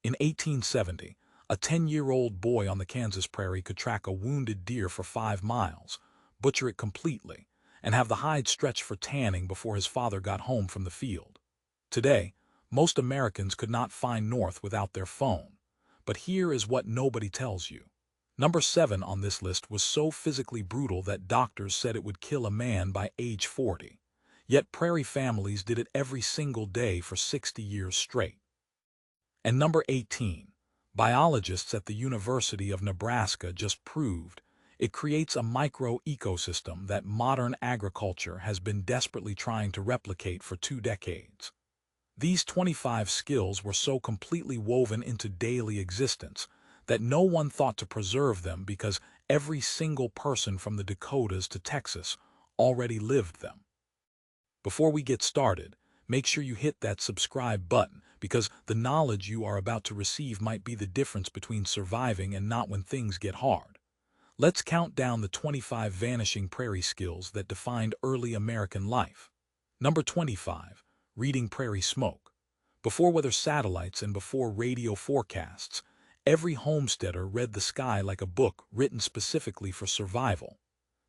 In 1870, a 10-year-old boy on the Kansas prairie could track a wounded deer for 5 miles, butcher it completely, and have the hide stretched for tanning before his father got home from the field. Today, most Americans could not find north without their phone. But here is what nobody tells you. Number 7 on this list was so physically brutal that doctors said it would kill a man by age 40. Yet prairie families did it every single day for 60 years straight. And number 18, biologists at the University of Nebraska just proved it creates a micro-ecosystem that modern agriculture has been desperately trying to replicate for 2 decades. These 25 skills were so completely woven into daily existence that no one thought to preserve them because every single person from the Dakotas to Texas already lived them. Before we get started, make sure you hit that subscribe button because the knowledge you are about to receive might be the difference between surviving and not when things get hard. Let's count down the 25 vanishing prairie skills that defined early American life. Number 25. Reading prairie smoke. Before weather satellites and before radio forecasts, every homesteader read the sky like a book written specifically for survival.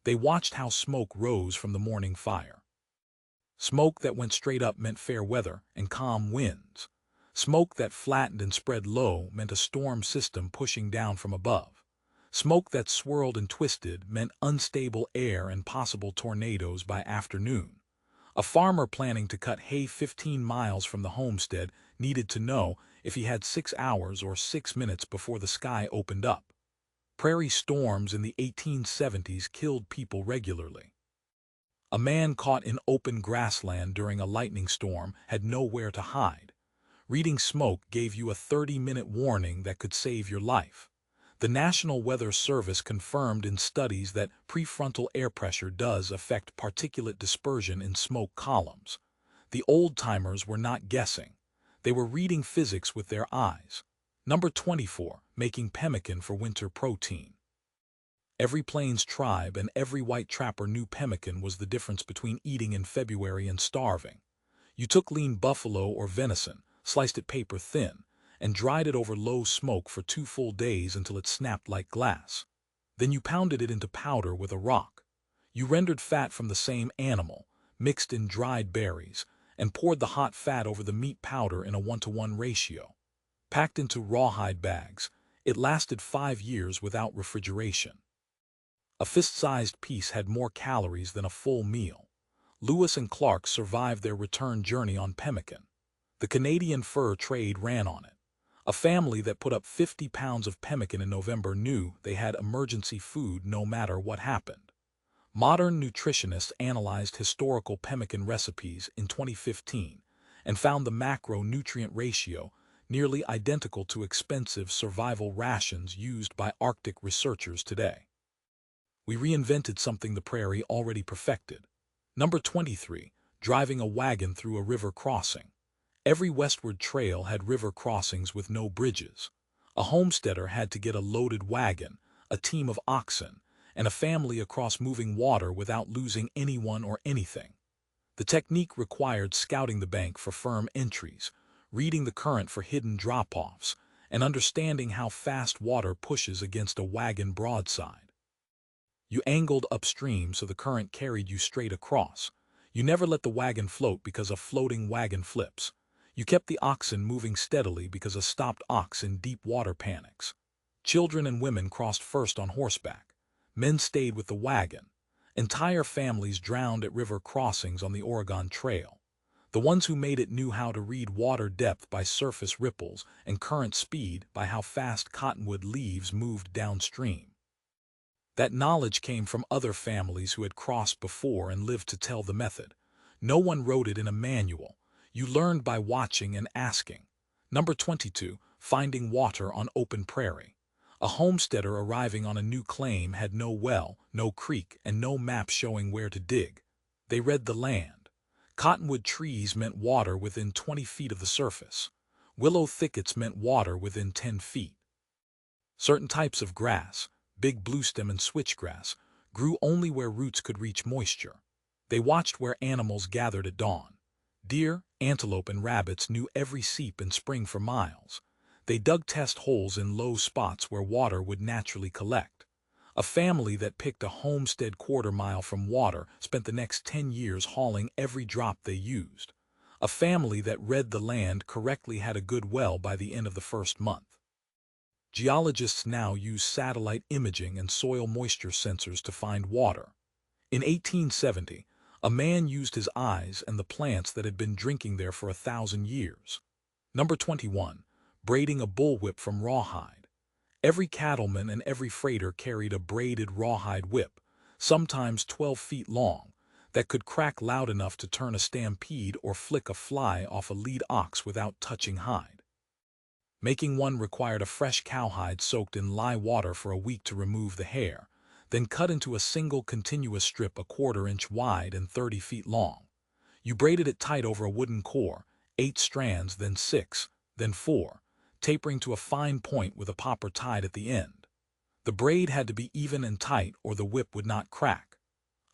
They watched how smoke rose from the morning fire. Smoke that went straight up meant fair weather and calm winds. Smoke that flattened and spread low meant a storm system pushing down from above. Smoke that swirled and twisted meant unstable air and possible tornadoes by afternoon. A farmer planning to cut hay 15 miles from the homestead needed to know if he had 6 hours or 6 minutes before the sky opened up. Prairie storms in the 1870s killed people regularly. A man caught in open grassland during a lightning storm had nowhere to hide. Reading smoke gave you a 30-minute warning that could save your life. The National Weather Service confirmed in studies that prefrontal air pressure does affect particulate dispersion in smoke columns. The old-timers were not guessing. They were reading physics with their eyes. Number 24. Making pemmican for winter protein. Every Plains tribe and every white trapper knew pemmican was the difference between eating in February and starving. You took lean buffalo or venison, sliced it paper thin, and dried it over low smoke for 2 full days until it snapped like glass. Then you pounded it into powder with a rock. You rendered fat from the same animal, mixed in dried berries, and poured the hot fat over the meat powder in a 1-to-1 ratio. Packed into rawhide bags, it lasted 5 years without refrigeration. A fist-sized piece had more calories than a full meal. Lewis and Clark survived their return journey on pemmican. The Canadian fur trade ran on it. A family that put up 50 pounds of pemmican in November knew they had emergency food no matter what happened. Modern nutritionists analyzed historical pemmican recipes in 2015 and found the macronutrient ratio nearly identical to expensive survival rations used by Arctic researchers today. We reinvented something the prairie already perfected. Number 23. Driving a wagon through a river crossing. Every westward trail had river crossings with no bridges. A homesteader had to get a loaded wagon, a team of oxen, and a family across moving water without losing anyone or anything. The technique required scouting the bank for firm entries, reading the current for hidden drop-offs, and understanding how fast water pushes against a wagon broadside. You angled upstream so the current carried you straight across. You never let the wagon float because a floating wagon flips. You kept the oxen moving steadily because a stopped ox in deep water panics. Children and women crossed first on horseback. Men stayed with the wagon. Entire families drowned at river crossings on the Oregon Trail. The ones who made it knew how to read water depth by surface ripples and current speed by how fast cottonwood leaves moved downstream. That knowledge came from other families who had crossed before and lived to tell the method. No one wrote it in a manual. You learned by watching and asking. Number 22. Finding water on open prairie. A homesteader arriving on a new claim had no well, no creek, and no map showing where to dig. They read the land. Cottonwood trees meant water within 20 feet of the surface. Willow thickets meant water within 10 feet. Certain types of grass, big bluestem and switchgrass, grew only where roots could reach moisture. They watched where animals gathered at dawn. Deer, antelope, and rabbits knew every seep and spring for miles. They dug test holes in low spots where water would naturally collect. A family that picked a homestead quarter-mile from water spent the next 10 years hauling every drop they used. A family that read the land correctly had a good well by the end of the first month. Geologists now use satellite imaging and soil moisture sensors to find water. In 1870, a man used his eyes and the plants that had been drinking there for 1,000 years. Number 21. Braiding a bullwhip from rawhide. Every cattleman and every freighter carried a braided rawhide whip, sometimes 12 feet long, that could crack loud enough to turn a stampede or flick a fly off a lead ox without touching hide. Making one required a fresh cowhide soaked in lye water for a week to remove the hair, then cut into a single continuous strip a 1/4 inch wide and 30 feet long. You braided it tight over a wooden core, 8 strands, then 6, then 4, tapering to a fine point with a popper tied at the end. The braid had to be even and tight or the whip would not crack.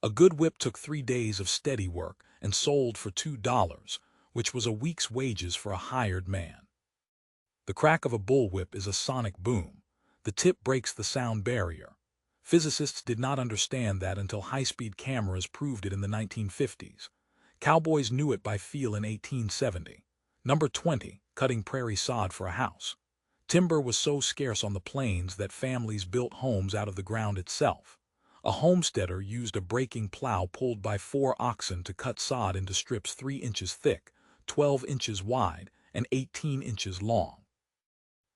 A good whip took 3 days of steady work and sold for $2, which was a week's wages for a hired man. The crack of a bullwhip is a sonic boom. The tip breaks the sound barrier. Physicists did not understand that until high-speed cameras proved it in the 1950s. Cowboys knew it by feel in 1870. Number 20. Cutting prairie sod for a house. Timber was so scarce on the plains that families built homes out of the ground itself. A homesteader used a breaking plow pulled by 4 oxen to cut sod into strips 3 inches thick, 12 inches wide, and 18 inches long.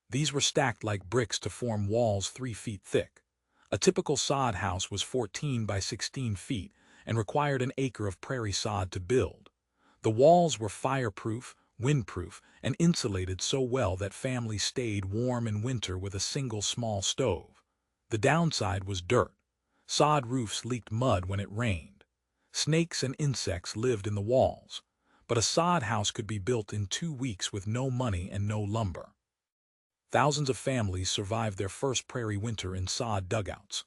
These were stacked like bricks to form walls 3 feet thick. A typical sod house was 14 by 16 feet and required an acre of prairie sod to build. The walls were fireproof, windproof, and insulated so well that families stayed warm in winter with a single small stove. The downside was dirt. Sod roofs leaked mud when it rained. Snakes and insects lived in the walls. But a sod house could be built in 2 weeks with no money and no lumber. Thousands of families survived their first prairie winter in sod dugouts.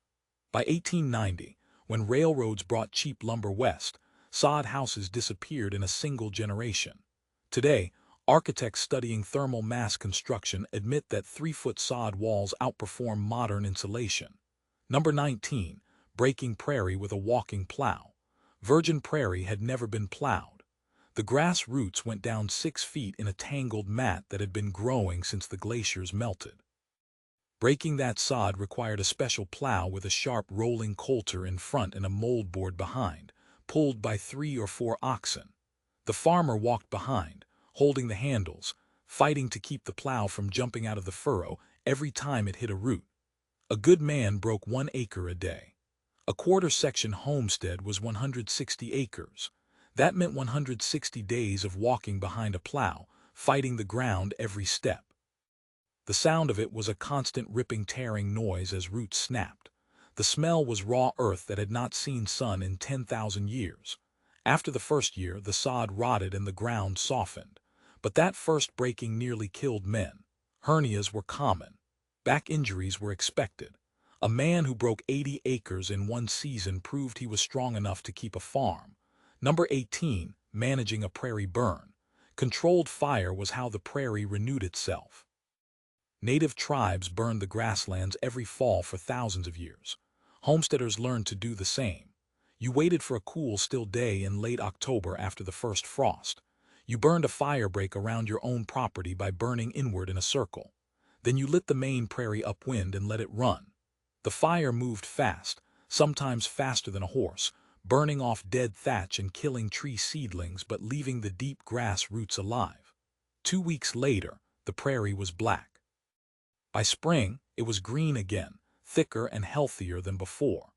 By 1890, when railroads brought cheap lumber west, sod houses disappeared in a single generation. Today, architects studying thermal mass construction admit that 3-foot sod walls outperform modern insulation. Number 19. Breaking prairie with a walking plow. Virgin prairie had never been plowed. The grass roots went down 6 feet in a tangled mat that had been growing since the glaciers melted. Breaking that sod required a special plow with a sharp rolling coulter in front and a moldboard behind, pulled by 3 or 4 oxen. The farmer walked behind, holding the handles, fighting to keep the plow from jumping out of the furrow every time it hit a root. A good man broke 1 acre a day. A quarter-section homestead was 160 acres. That meant 160 days of walking behind a plow, fighting the ground every step. The sound of it was a constant ripping, tearing noise as roots snapped. The smell was raw earth that had not seen sun in 10,000 years. After the first year, the sod rotted and the ground softened. But that first breaking nearly killed men. Hernias were common. Back injuries were expected. A man who broke 80 acres in 1 season proved he was strong enough to keep a farm. Number 18. Managing a prairie burn. Controlled fire was how the prairie renewed itself. Native tribes burned the grasslands every fall for thousands of years. Homesteaders learned to do the same. You waited for a cool, still day in late October after the first frost. You burned a fire break around your own property by burning inward in a circle. Then you lit the main prairie upwind and let it run. The fire moved fast, sometimes faster than a horse, burning off dead thatch and killing tree seedlings but leaving the deep grass roots alive. 2 weeks later, the prairie was black. By spring, it was green again, thicker and healthier than before.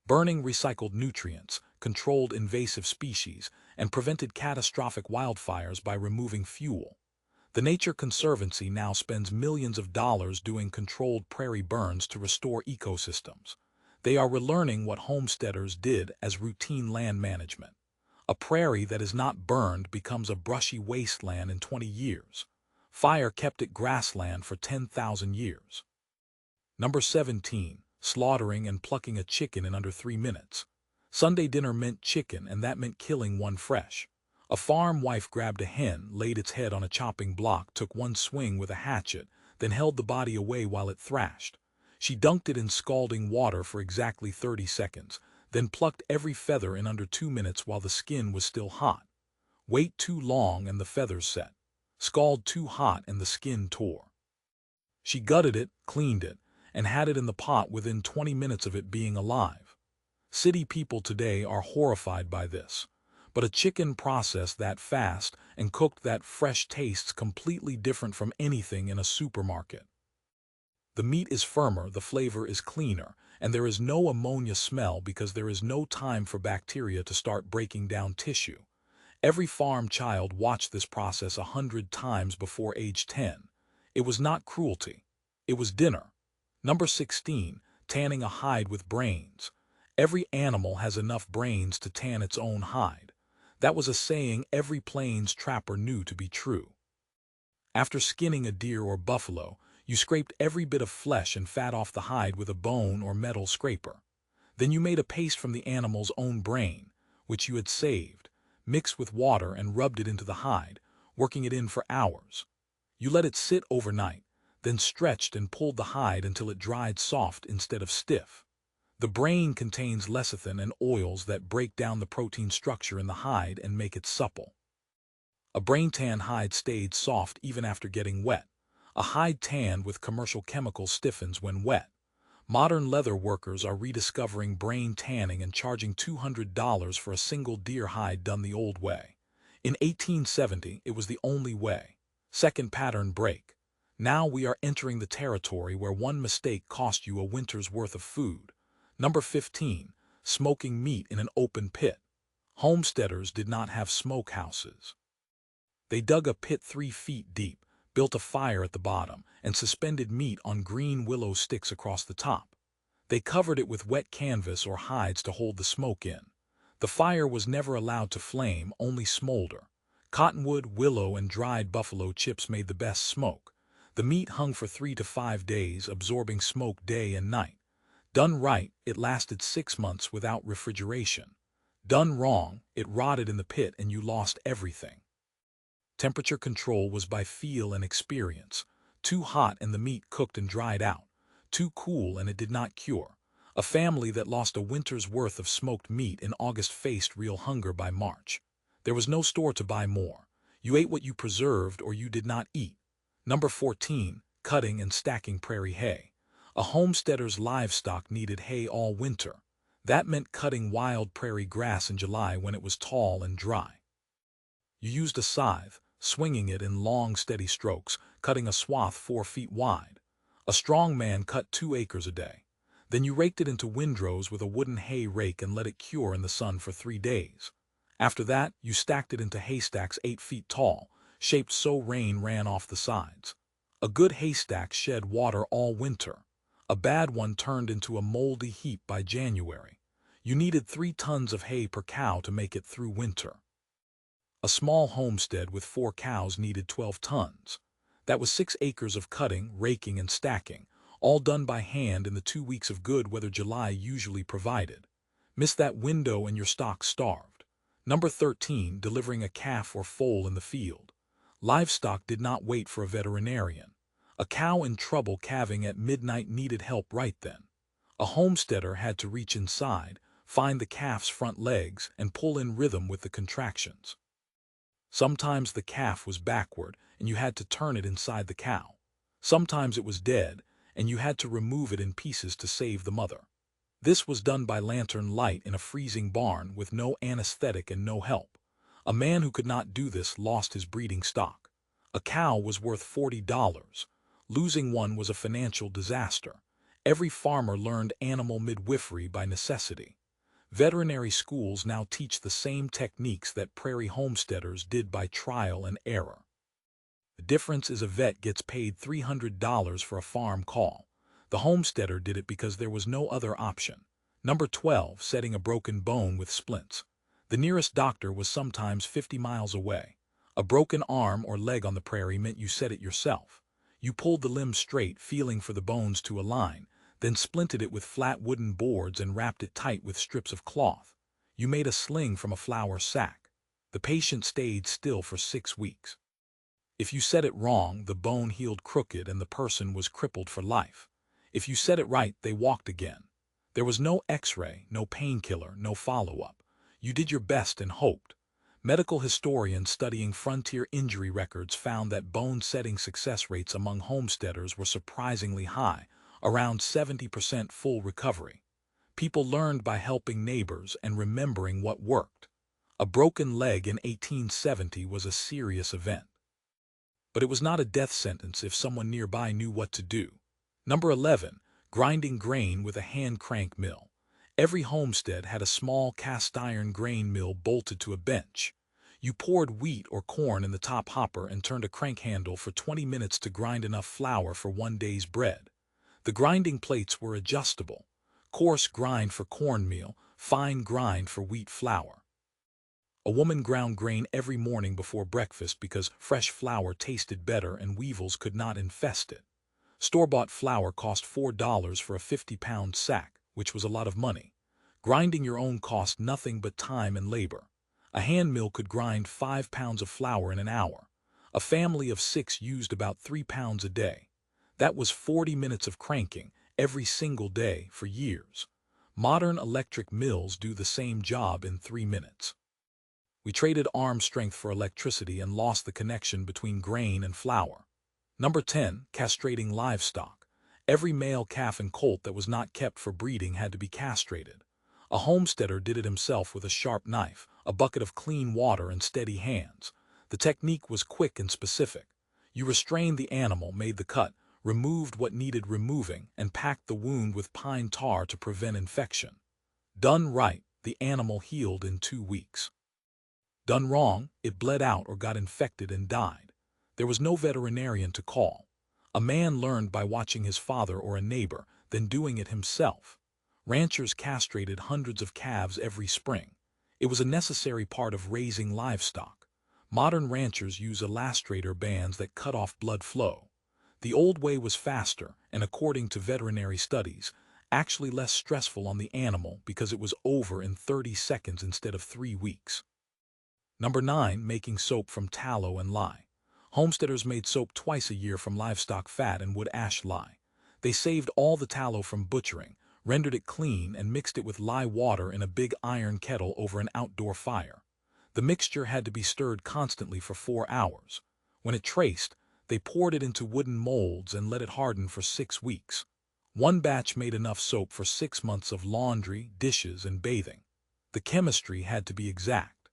Burning recycled nutrients, controlled invasive species, and prevented catastrophic wildfires by removing fuel. The Nature Conservancy now spends millions of dollars doing controlled prairie burns to restore ecosystems. They are relearning what homesteaders did as routine land management. A prairie that is not burned becomes a brushy wasteland in 20 years. Fire kept it grassland for 10,000 years. Number 17. Slaughtering and plucking a chicken in under 3 minutes. Sunday dinner meant chicken, and that meant killing one fresh. A farm wife grabbed a hen, laid its head on a chopping block, took 1 swing with a hatchet, then held the body away while it thrashed. She dunked it in scalding water for exactly 30 seconds, then plucked every feather in under 2 minutes while the skin was still hot. Wait too long and the feathers set. Scald too hot and the skin tore. She gutted it, cleaned it, and had it in the pot within 20 minutes of it being alive. City people today are horrified by this, but a chicken processed that fast and cooked that fresh tastes completely different from anything in a supermarket. The meat is firmer, the flavor is cleaner, and there is no ammonia smell because there is no time for bacteria to start breaking down tissue. Every farm child watched this process 100 times before age 10. It was not cruelty. It was dinner. Number 16, tanning a hide with brains. Every animal has enough brains to tan its own hide. That was a saying every plains trapper knew to be true. After skinning a deer or buffalo, you scraped every bit of flesh and fat off the hide with a bone or metal scraper. Then you made a paste from the animal's own brain, which you had saved, mixed with water and rubbed it into the hide, working it in for hours. You let it sit overnight, then stretched and pulled the hide until it dried soft instead of stiff. The brain contains lecithin and oils that break down the protein structure in the hide and make it supple. A brain-tan hide stayed soft even after getting wet. A hide tanned with commercial chemicals stiffens when wet. Modern leather workers are rediscovering brain tanning and charging $200 for a single deer hide done the old way. In 1870, it was the only way. Second pattern break. Now we are entering the territory where one mistake cost you a winter's worth of food. Number 15, smoking meat in an open pit. Homesteaders did not have smokehouses. They dug a pit 3 feet deep, built a fire at the bottom, and suspended meat on green willow sticks across the top. They covered it with wet canvas or hides to hold the smoke in. The fire was never allowed to flame, only smolder. Cottonwood, willow, and dried buffalo chips made the best smoke. The meat hung for 3 to 5 days, absorbing smoke day and night. Done right, it lasted 6 months without refrigeration. Done wrong, it rotted in the pit and you lost everything. Temperature control was by feel and experience. Too hot and the meat cooked and dried out. Too cool and it did not cure. A family that lost a winter's worth of smoked meat in August faced real hunger by March. There was no store to buy more. You ate what you preserved or you did not eat. Number 14, cutting and stacking prairie hay. A homesteader's livestock needed hay all winter. That meant cutting wild prairie grass in July when it was tall and dry. You used a scythe, swinging it in long, steady strokes, cutting a swath 4 feet wide. A strong man cut 2 acres a day. Then you raked it into windrows with a wooden hay rake and let it cure in the sun for 3 days. After that, you stacked it into haystacks 8 feet tall, shaped so rain ran off the sides. A good haystack shed water all winter. A bad one turned into a moldy heap by January. You needed 3 tons of hay per cow to make it through winter. A small homestead with 4 cows needed 12 tons. That was 6 acres of cutting, raking, and stacking, all done by hand in the 2 weeks of good weather July usually provided. Miss that window and your stock starved. Number 13, delivering a calf or foal in the field. Livestock did not wait for a veterinarian. A cow in trouble calving at midnight needed help right then. A homesteader had to reach inside, find the calf's front legs, and pull in rhythm with the contractions. Sometimes the calf was backward, and you had to turn it inside the cow. Sometimes it was dead, and you had to remove it in pieces to save the mother. This was done by lantern light in a freezing barn with no anesthetic and no help. A man who could not do this lost his breeding stock. A cow was worth $40. Losing one was a financial disaster. Every farmer learned animal midwifery by necessity. Veterinary schools now teach the same techniques that prairie homesteaders did by trial and error. The difference is a vet gets paid $300 for a farm call. The homesteader did it because there was no other option. Number 12, setting a broken bone with splints. The nearest doctor was sometimes 50 miles away. A broken arm or leg on the prairie meant you set it yourself. You pulled the limb straight, feeling for the bones to align, then splinted it with flat wooden boards and wrapped it tight with strips of cloth. You made a sling from a flour sack. The patient stayed still for 6 weeks. If you said it wrong, the bone healed crooked and the person was crippled for life. If you said it right, they walked again. There was no x-ray, no painkiller, no follow-up. You did your best and hoped. Medical historians studying frontier injury records found that bone-setting success rates among homesteaders were surprisingly high, around 70% full recovery. People learned by helping neighbors and remembering what worked. A broken leg in 1870 was a serious event. But it was not a death sentence if someone nearby knew what to do. Number 11. Grinding grain with a hand crank mill. Every homestead had a small cast iron grain mill bolted to a bench. You poured wheat or corn in the top hopper and turned a crank handle for 20 minutes to grind enough flour for one day's bread. The grinding plates were adjustable. Coarse grind for cornmeal, fine grind for wheat flour. A woman ground grain every morning before breakfast because fresh flour tasted better and weevils could not infest it. Store-bought flour cost $4 for a 50-pound sack, which was a lot of money. Grinding your own cost nothing but time and labor. A hand mill could grind 5 pounds of flour in an hour. A family of 6 used about 3 pounds a day. That was 40 minutes of cranking every single day for years. Modern electric mills do the same job in 3 minutes. We traded arm strength for electricity and lost the connection between grain and flour. Number 10. Castrating livestock. Every male calf and colt that was not kept for breeding had to be castrated. A homesteader did it himself with a sharp knife, a bucket of clean water, and steady hands. The technique was quick and specific. You restrained the animal, made the cut, removed what needed removing, and packed the wound with pine tar to prevent infection. Done right, the animal healed in 2 weeks. Done wrong, it bled out or got infected and died. There was no veterinarian to call. A man learned by watching his father or a neighbor, then doing it himself. Ranchers castrated hundreds of calves every spring. It was a necessary part of raising livestock. Modern ranchers use elastrator bands that cut off blood flow. The old way was faster and, according to veterinary studies, actually less stressful on the animal because it was over in 30 seconds instead of 3 weeks. Number 9. Making soap from tallow and lye. Homesteaders made soap twice a year from livestock fat and wood ash lye. They saved all the tallow from butchering, rendered it clean, and mixed it with lye water in a big iron kettle over an outdoor fire. The mixture had to be stirred constantly for 4 hours. When it traced, they poured it into wooden molds and let it harden for 6 weeks. One batch made enough soap for 6 months of laundry, dishes, and bathing. The chemistry had to be exact.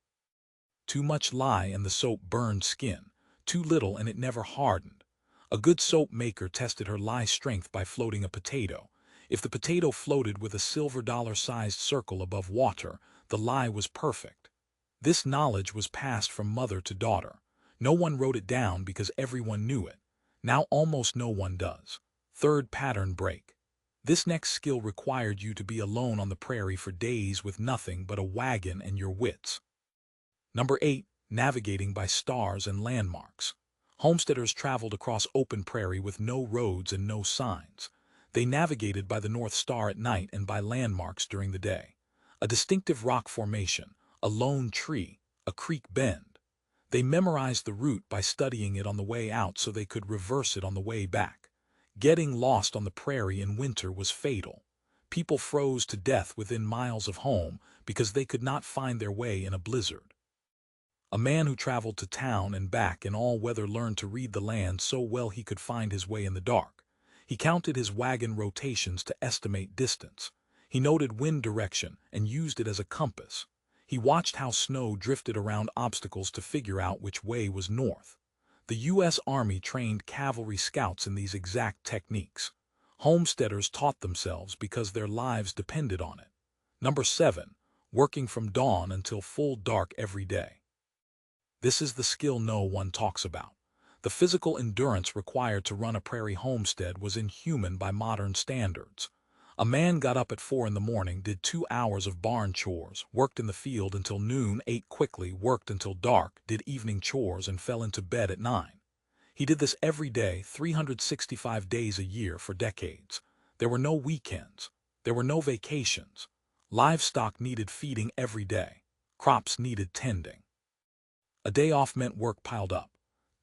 Too much lye and the soap burned skin. Too little and it never hardened. A good soap maker tested her lye strength by floating a potato. If the potato floated with a silver dollar-sized circle above water, the lye was perfect. This knowledge was passed from mother to daughter. No one wrote it down because everyone knew it. Now almost no one does. Third pattern break. This next skill required you to be alone on the prairie for days with nothing but a wagon and your wits. Number 8. Navigating by stars and landmarks. Homesteaders traveled across open prairie with no roads and no signs. They navigated by the North Star at night and by landmarks during the day. A distinctive rock formation, a lone tree, a creek bend. They memorized the route by studying it on the way out so they could reverse it on the way back. Getting lost on the prairie in winter was fatal. People froze to death within miles of home because they could not find their way in a blizzard. A man who traveled to town and back in all weather learned to read the land so well he could find his way in the dark. He counted his wagon rotations to estimate distance. He noted wind direction and used it as a compass. He watched how snow drifted around obstacles to figure out which way was north. The U.S. Army trained cavalry scouts in these exact techniques. Homesteaders taught themselves because their lives depended on it. Number 7. Working from dawn until full dark every day. This is the skill no one talks about. The physical endurance required to run a prairie homestead was inhuman by modern standards. A man got up at 4 in the morning, did 2 hours of barn chores, worked in the field until noon, ate quickly, worked until dark, did evening chores, and fell into bed at 9. He did this every day, 365 days a year for decades. There were no weekends. There were no vacations. Livestock needed feeding every day. Crops needed tending. A day off meant work piled up.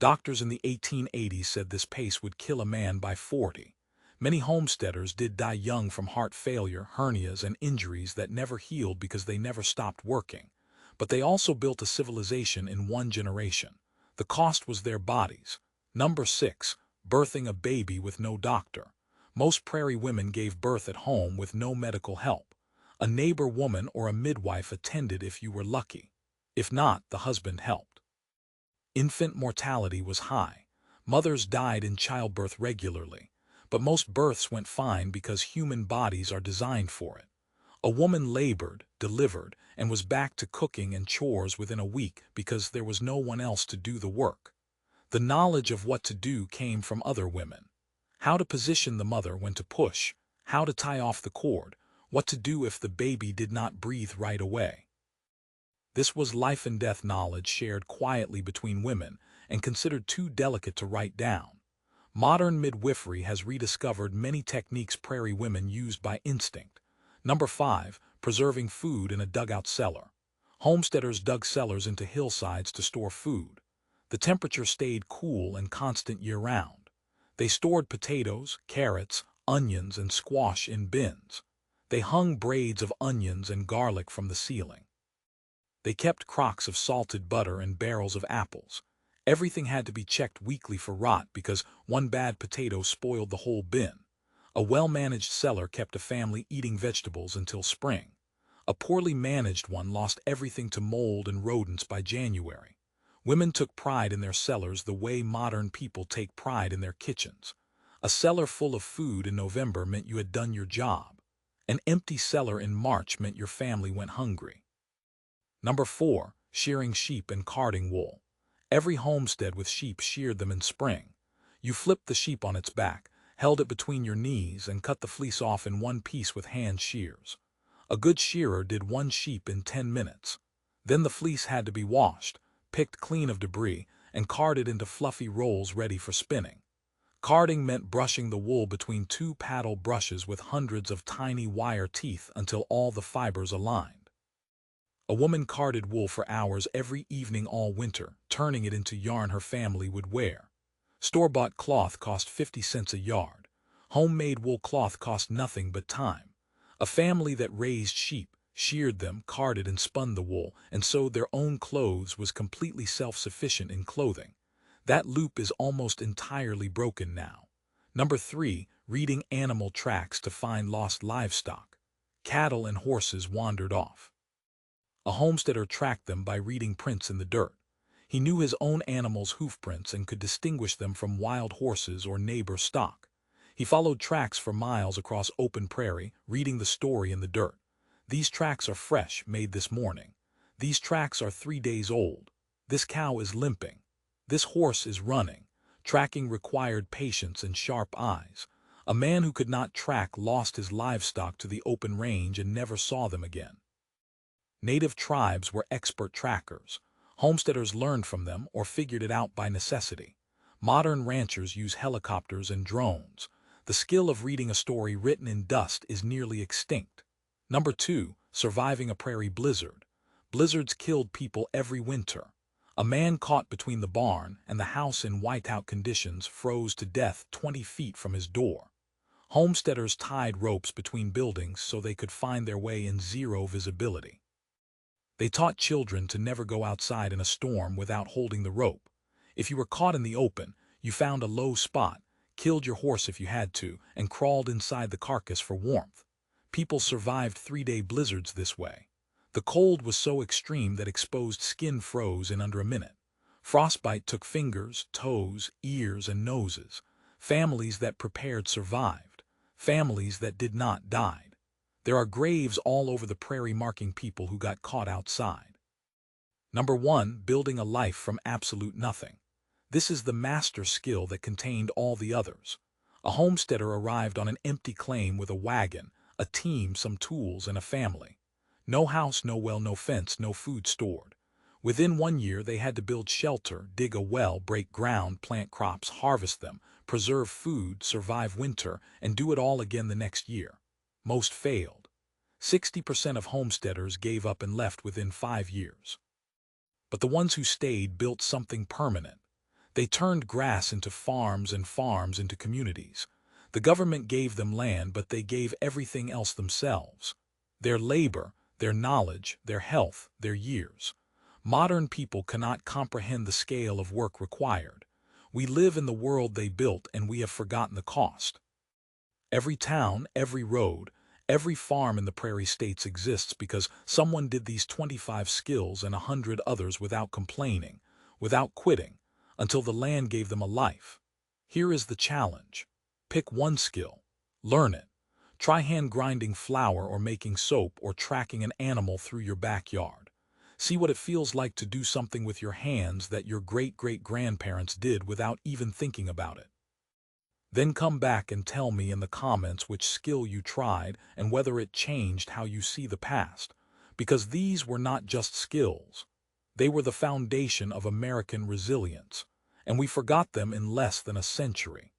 Doctors in the 1880s said this pace would kill a man by 40. Many homesteaders did die young from heart failure, hernias, and injuries that never healed because they never stopped working. But they also built a civilization in one generation. The cost was their bodies. Number 6. Birthing a baby with no doctor. Most prairie women gave birth at home with no medical help. A neighbor woman or a midwife attended if you were lucky. If not, the husband helped. Infant mortality was high. Mothers died in childbirth regularly. But most births went fine because human bodies are designed for it. A woman labored, delivered, and was back to cooking and chores within a week because there was no one else to do the work. The knowledge of what to do came from other women. How to position the mother when to push, how to tie off the cord, what to do if the baby did not breathe right away. This was life and death knowledge shared quietly between women and considered too delicate to write down. Modern midwifery has rediscovered many techniques prairie women used by instinct. Number 5. Preserving food in a dugout cellar. Homesteaders dug cellars into hillsides to store food. The temperature stayed cool and constant year-round. They stored potatoes, carrots, onions, and squash in bins. They hung braids of onions and garlic from the ceiling. They kept crocks of salted butter and barrels of apples. Everything had to be checked weekly for rot because one bad potato spoiled the whole bin. A well-managed cellar kept a family eating vegetables until spring. A poorly managed one lost everything to mold and rodents by January. Women took pride in their cellars the way modern people take pride in their kitchens. A cellar full of food in November meant you had done your job. An empty cellar in March meant your family went hungry. Number 4. Shearing sheep and carding wool. Every homestead with sheep sheared them in spring. You flipped the sheep on its back, held it between your knees, and cut the fleece off in one piece with hand shears. A good shearer did one sheep in 10 minutes. Then the fleece had to be washed, picked clean of debris, and carded into fluffy rolls ready for spinning. Carding meant brushing the wool between two paddle brushes with hundreds of tiny wire teeth until all the fibers aligned. A woman carded wool for hours every evening all winter, turning it into yarn her family would wear. Store-bought cloth cost 50 cents a yard. Homemade wool cloth cost nothing but time. A family that raised sheep, sheared them, carded and spun the wool, and sewed their own clothes was completely self-sufficient in clothing. That loop is almost entirely broken now. Number 3. Reading animal tracks to find lost livestock. Cattle and horses wandered off. A homesteader tracked them by reading prints in the dirt. He knew his own animals' hoof prints and could distinguish them from wild horses or neighbor stock. He followed tracks for miles across open prairie, reading the story in the dirt. These tracks are fresh, made this morning. These tracks are 3 days old. This cow is limping. This horse is running. Tracking required patience and sharp eyes. A man who could not track lost his livestock to the open range and never saw them again. Native tribes were expert trackers. Homesteaders learned from them or figured it out by necessity. Modern ranchers use helicopters and drones. The skill of reading a story written in dust is nearly extinct. Number 2. Surviving a prairie blizzard. Blizzards killed people every winter. A man caught between the barn and the house in whiteout conditions froze to death 20 feet from his door. Homesteaders tied ropes between buildings so they could find their way in zero visibility. They taught children to never go outside in a storm without holding the rope. If you were caught in the open, you found a low spot, killed your horse if you had to, and crawled inside the carcass for warmth. People survived 3-day blizzards this way. The cold was so extreme that exposed skin froze in under a minute. Frostbite took fingers, toes, ears, and noses. Families that prepared survived. Families that did not died. There are graves all over the prairie marking people who got caught outside. Number 1. Building a life from absolute nothing. This is the master skill that contained all the others. A homesteader arrived on an empty claim with a wagon, a team, some tools, and a family. No house, no well, no fence, no food stored. Within 1 year they had to build shelter, dig a well, break ground, plant crops, harvest them, preserve food, survive winter, and do it all again the next year. Most failed. 60% of homesteaders gave up and left within 5 years. But the ones who stayed built something permanent. They turned grass into farms and farms into communities. The government gave them land, but they gave everything else themselves. Their labor, their knowledge, their health, their years. Modern people cannot comprehend the scale of work required. We live in the world they built, and we have forgotten the cost. Every town, every road, every farm in the prairie states exists because someone did these 25 skills and 100 others without complaining, without quitting, until the land gave them a life. Here is the challenge. Pick one skill. Learn it. Try hand grinding flour or making soap or tracking an animal through your backyard. See what it feels like to do something with your hands that your great-great-grandparents did without even thinking about it. Then come back and tell me in the comments which skill you tried and whether it changed how you see the past. Because these were not just skills. They were the foundation of American resilience, and we forgot them in less than a century.